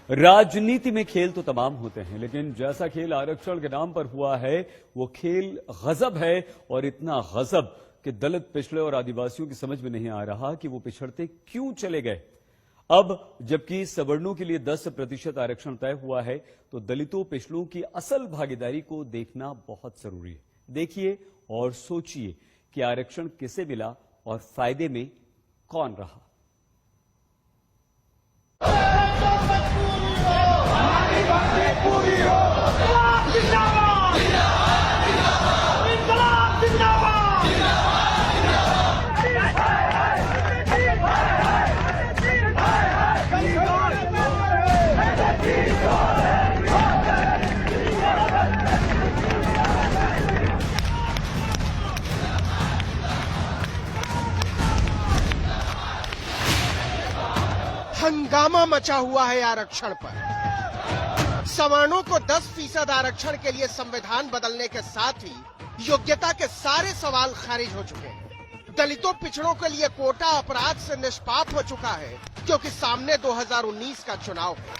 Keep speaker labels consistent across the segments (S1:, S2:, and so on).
S1: राजनीति में खेल तो तमाम होते हैं, लेकिन जैसा खेल आरक्षण के नाम पर हुआ है वो खेल गजब है, और इतना गजब कि दलित, पिछड़े और आदिवासियों की समझ में नहीं आ रहा कि वो पिछड़ते क्यों चले गए। अब जबकि सवर्णों के लिए 10% आरक्षण तय हुआ है, तो दलितों, पिछड़ों की असल भागीदारी को देखना बहुत जरूरी है। देखिए और सोचिए कि आरक्षण किसे मिला और फायदे में कौन रहा।
S2: हंगामा मचा हुआ है आरक्षण पर। सवर्णों को 10% आरक्षण के लिए संविधान बदलने के साथ ही योग्यता के सारे सवाल खारिज हो चुके हैं। दलितों, पिछड़ों के लिए कोटा अपराध से निष्पाप हो चुका है, क्योंकि सामने 2019 का चुनाव है।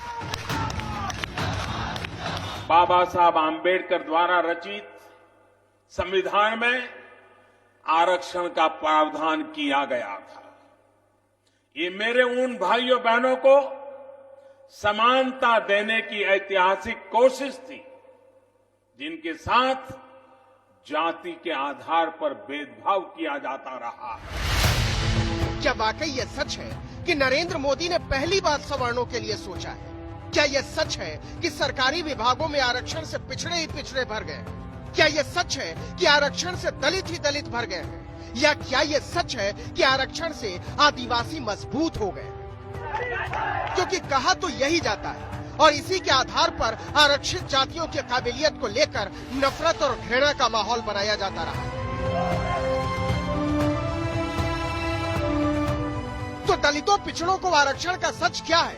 S3: बाबा साहब आम्बेडकर द्वारा रचित संविधान में आरक्षण का प्रावधान किया गया था। ये मेरे उन भाइयों बहनों को समानता देने की ऐतिहासिक कोशिश थी जिनके साथ जाति के आधार पर भेदभाव किया जाता रहा है।
S2: क्या वाकई ये सच है कि नरेंद्र मोदी ने पहली बार सवर्णों के लिए सोचा है? क्या यह सच है कि सरकारी विभागों में आरक्षण से पिछड़े ही पिछड़े भर गए? क्या यह सच है कि आरक्षण से दलित ही दलित भर गए हैं? या क्या यह सच है कि आरक्षण से आदिवासी मजबूत हो गए? क्योंकि कहा तो यही जाता है, और इसी के आधार पर आरक्षित जातियों की काबिलियत को लेकर नफरत और घृणा का माहौल बनाया जाता रहा। तो दलितों, पिछड़ों को आरक्षण का सच क्या है?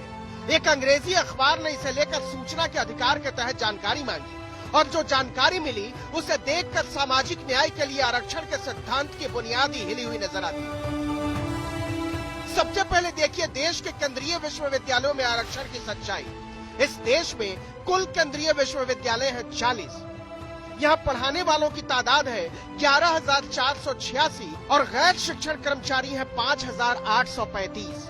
S2: एक अंग्रेजी अखबार ने इसे लेकर सूचना के अधिकार के तहत जानकारी मांगी, और जो जानकारी मिली उसे देखकर सामाजिक न्याय के लिए आरक्षण के सिद्धांत की बुनियादी हिली हुई नजर आती है। सबसे पहले देखिए देश के केंद्रीय विश्वविद्यालयों में आरक्षण की सच्चाई। इस देश में कुल केंद्रीय विश्वविद्यालय है 40। यहाँ पढ़ाने वालों की तादाद है 11,486 और गैर शिक्षण कर्मचारी है 5,835।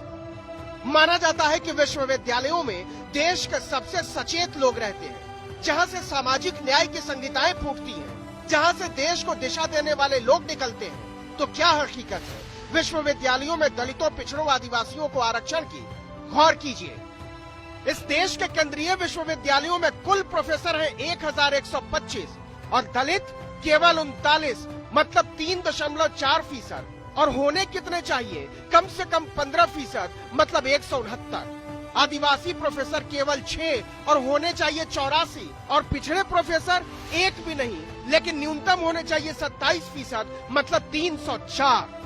S2: माना जाता है कि विश्वविद्यालयों में देश के सबसे सचेत लोग रहते हैं, जहाँ से सामाजिक न्याय की संहिताएं फूटती हैं, जहाँ से देश को दिशा देने वाले लोग निकलते हैं। तो क्या हकीकत है विश्वविद्यालयों में दलितों, पिछड़ों, आदिवासियों को आरक्षण की? गौर कीजिए, इस देश के केंद्रीय विश्वविद्यालयों में कुल प्रोफेसर हैं 1,125 और दलित केवल 39, मतलब 3.4%। और होने कितने चाहिए? कम से कम 15%, मतलब 169। आदिवासी प्रोफेसर केवल 6 और होने चाहिए 84, और पिछड़े प्रोफेसर एक भी नहीं, लेकिन न्यूनतम होने चाहिए 27%, मतलब 304।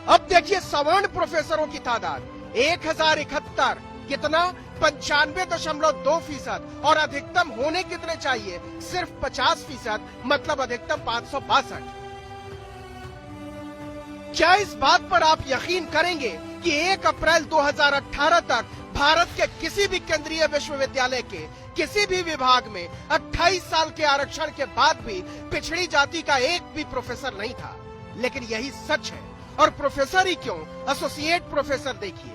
S2: अब देखिए सवर्ण प्रोफेसरों की तादाद 1071, कितना? 95.2%, और अधिकतम होने कितने चाहिए? सिर्फ 50%, मतलब अधिकतम 562। क्या इस बात पर आप यकीन करेंगे कि 1 अप्रैल 2018 तक भारत के किसी भी केंद्रीय विश्वविद्यालय के किसी भी विभाग में 28 साल के आरक्षण के बाद भी पिछड़ी जाति का एक भी प्रोफेसर नहीं था? लेकिन यही सच है। और प्रोफेसर ही क्यों, एसोसिएट प्रोफेसर देखिए।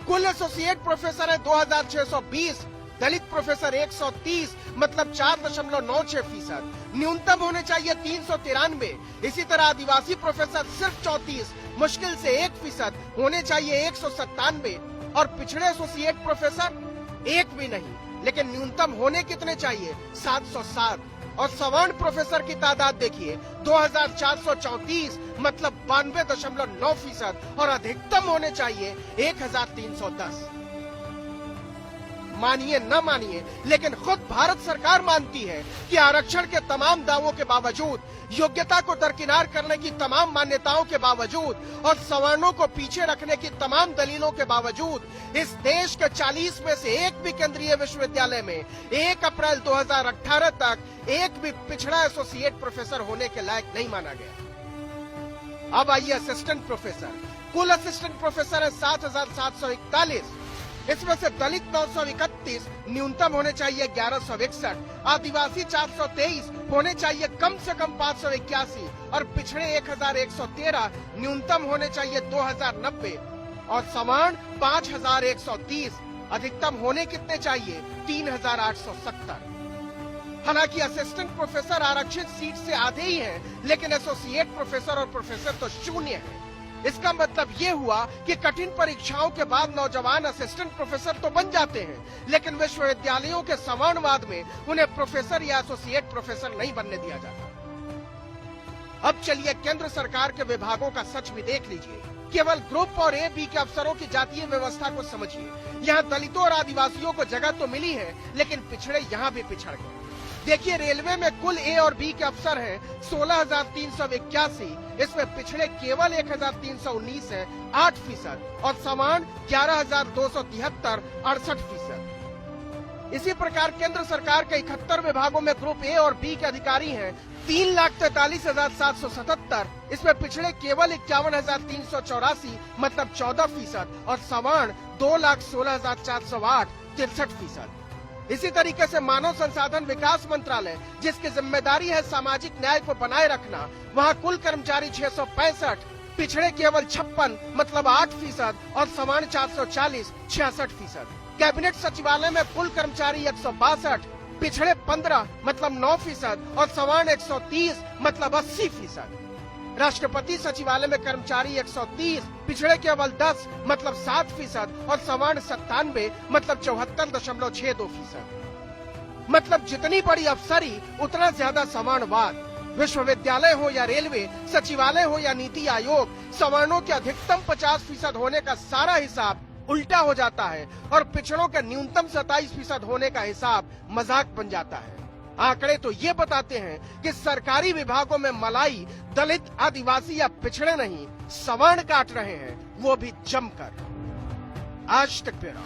S2: कुल एसोसिएट प्रोफेसर है 2,620, दलित प्रोफेसर 130, मतलब 4.96%। न्यूनतम होने चाहिए 393। इसी तरह आदिवासी प्रोफेसर सिर्फ 34, मुश्किल से 1%, होने चाहिए 197। और पिछड़े एसोसिएट प्रोफेसर एक भी नहीं, लेकिन न्यूनतम होने कितने चाहिए? 707। और सवर्ण प्रोफेसर की तादाद देखिए 2,434, मतलब 92.9%, और अधिकतम होने चाहिए 1,310। मानिए न मानिए, लेकिन खुद भारत सरकार मानती है कि आरक्षण के तमाम दावों के बावजूद, योग्यता को दरकिनार करने की तमाम मान्यताओं के बावजूद और सवर्णों को पीछे रखने की तमाम दलीलों के बावजूद इस देश के 40 में से एक भी केंद्रीय विश्वविद्यालय में 1 अप्रैल 2018 तक एक भी पिछड़ा एसोसिएट प्रोफेसर होने के लायक नहीं माना गया। अब आइए असिस्टेंट प्रोफेसर। कुल असिस्टेंट प्रोफेसर है 7,741, इसमें से दलित 931, न्यूनतम होने चाहिए 1161, आदिवासी 423, होने चाहिए कम से कम 581 और पिछड़े 1113, न्यूनतम होने चाहिए 2090 और सवर्ण 5130, अधिकतम होने कितने चाहिए 3870। हालांकि असिस्टेंट प्रोफेसर आरक्षित सीट से आधे ही हैं, लेकिन एसोसिएट प्रोफेसर और प्रोफेसर तो शून्य है। इसका मतलब ये हुआ कि कठिन परीक्षाओं के बाद नौजवान असिस्टेंट प्रोफेसर तो बन जाते हैं, लेकिन विश्वविद्यालयों के सवर्णवाद में उन्हें प्रोफेसर या एसोसिएट प्रोफेसर नहीं बनने दिया जाता। अब चलिए केंद्र सरकार के विभागों का सच भी देख लीजिए। केवल ग्रुप और ए बी के अफसरों की जातीय व्यवस्था को समझिए। यहाँ दलितों और आदिवासियों को जगह तो मिली है, लेकिन पिछड़े यहाँ भी पिछड़ गए। देखिए, रेलवे में कुल ए और बी के अफसर हैं 16,381, इसमें पिछड़े केवल 1,319 है, 8%, और सवर्ण 11,273, 68%। इसी प्रकार केंद्र सरकार के 71 विभागों में ग्रुप ए और बी के अधिकारी हैं 3,43,777, इसमें पिछड़े केवल 51,384, मतलब 14%, और सवर्ण 2,16,408, 63%। इसी तरीके से मानव संसाधन विकास मंत्रालय, जिसकी जिम्मेदारी है सामाजिक न्याय को बनाए रखना, वहाँ कुल कर्मचारी 665, पिछड़े केवल 56, मतलब 8%, और सवर्ण 440, 66%। कैबिनेट सचिवालय में कुल कर्मचारी 162, पिछड़े 15, मतलब 9%, और सवर्ण 130, मतलब 80%। राष्ट्रपति सचिवालय में कर्मचारी 130, पिछड़े केवल 10, मतलब 7%, और सवर्ण 97, मतलब 74.62%। मतलब जितनी बड़ी अफसरी उतना ज्यादा सवर्णवाद। विश्वविद्यालय हो या रेलवे, सचिवालय हो या नीति आयोग, सवर्णों के अधिकतम 50% होने का सारा हिसाब उल्टा हो जाता है और पिछड़ों के न्यूनतम 27% होने का हिसाब मजाक बन जाता है। आंकड़े तो ये बताते हैं कि सरकारी विभागों में मलाई दलित, आदिवासी या पिछड़े नहीं, सवर्ण काट रहे हैं, वो भी जमकर। आज तक ब्यूरो।